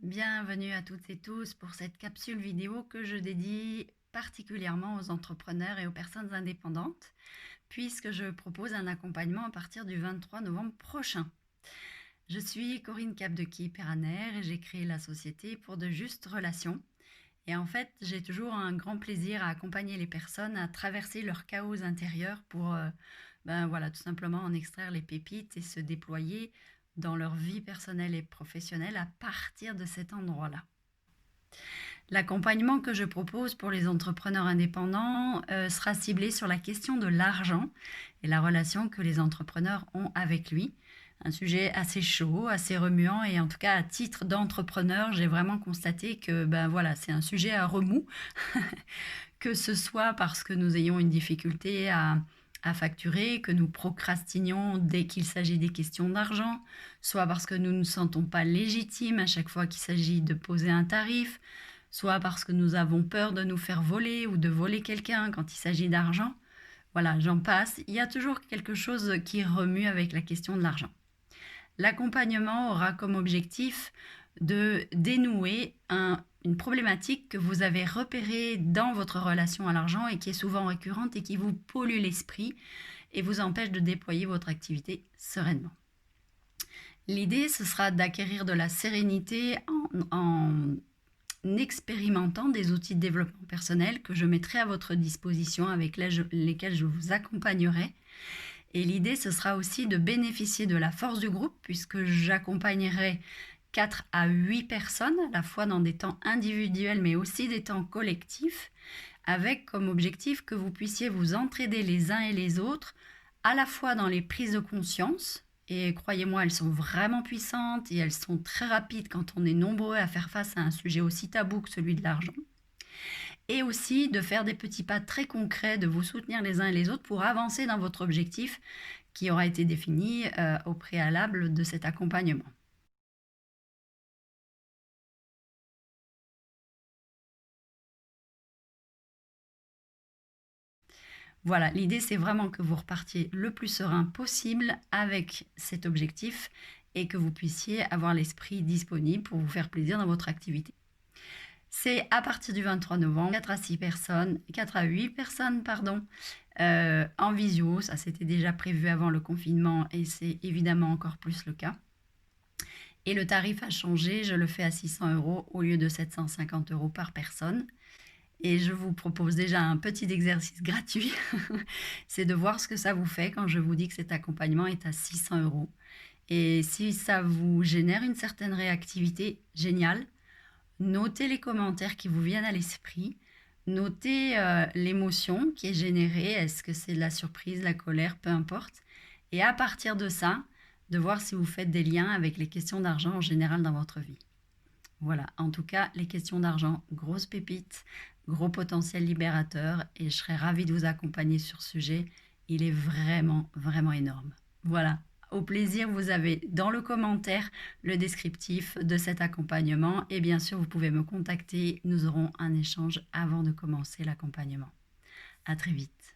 Bienvenue à toutes et tous pour cette capsule vidéo que je dédie particulièrement aux entrepreneurs et aux personnes indépendantes, puisque je propose un accompagnement à partir du 23 novembre prochain. Je suis Corinne Capdequié-Peraner et j'ai créé la société pour de justes relations. Et en fait, j'ai toujours un grand plaisir à accompagner les personnes à traverser leur chaos intérieur pour tout simplement en extraire les pépites et se déployer dans leur vie personnelle et professionnelle à partir de cet endroit-là. L'accompagnement que je propose pour les entrepreneurs indépendants sera ciblé sur la question de l'argent et la relation que les entrepreneurs ont avec lui. Un sujet assez chaud, assez remuant, et en tout cas à titre d'entrepreneur, j'ai vraiment constaté que c'est un sujet à remous, que ce soit parce que nous ayons une difficulté à facturer, que nous procrastinions dès qu'il s'agit des questions d'argent, soit parce que nous ne nous sentons pas légitimes à chaque fois qu'il s'agit de poser un tarif, soit parce que nous avons peur de nous faire voler ou de voler quelqu'un quand il s'agit d'argent. Voilà, j'en passe. Il y a toujours quelque chose qui remue avec la question de l'argent. L'accompagnement aura comme objectif de dénouer une problématique que vous avez repérée dans votre relation à l'argent et qui est souvent récurrente et qui vous pollue l'esprit et vous empêche de déployer votre activité sereinement. L'idée, ce sera d'acquérir de la sérénité en expérimentant des outils de développement personnel que je mettrai à votre disposition, avec lesquels je vous accompagnerai. Et l'idée, ce sera aussi de bénéficier de la force du groupe, puisque j'accompagnerai 4 à 8 personnes, à la fois dans des temps individuels, mais aussi des temps collectifs, avec comme objectif que vous puissiez vous entraider les uns et les autres, à la fois dans les prises de conscience, et croyez-moi, elles sont vraiment puissantes et elles sont très rapides quand on est nombreux à faire face à un sujet aussi tabou que celui de l'argent, et aussi de faire des petits pas très concrets, de vous soutenir les uns et les autres pour avancer dans votre objectif qui aura été défini au préalable de cet accompagnement. Voilà, l'idée c'est vraiment que vous repartiez le plus serein possible avec cet objectif et que vous puissiez avoir l'esprit disponible pour vous faire plaisir dans votre activité. C'est à partir du 23 novembre, 4 à 6 personnes, 4 à 8 personnes, pardon, en visio. Ça, c'était déjà prévu avant le confinement et c'est évidemment encore plus le cas. Et le tarif a changé, je le fais à 600 € au lieu de 750 € par personne. Et je vous propose déjà un petit exercice gratuit, c'est de voir ce que ça vous fait quand je vous dis que cet accompagnement est à 600 €. Et si ça vous génère une certaine réactivité, génial. Notez les commentaires qui vous viennent à l'esprit. Notez l'émotion qui est générée. Est-ce que c'est de la surprise, la colère, peu importe. Et à partir de ça, de voir si vous faites des liens avec les questions d'argent en général dans votre vie. Voilà, en tout cas, les questions d'argent, grosse pépite, gros potentiel libérateur, et je serais ravie de vous accompagner sur ce sujet. Il est vraiment, vraiment énorme. Voilà, au plaisir, vous avez dans le commentaire le descriptif de cet accompagnement, et bien sûr, vous pouvez me contacter. Nous aurons un échange avant de commencer l'accompagnement. À très vite.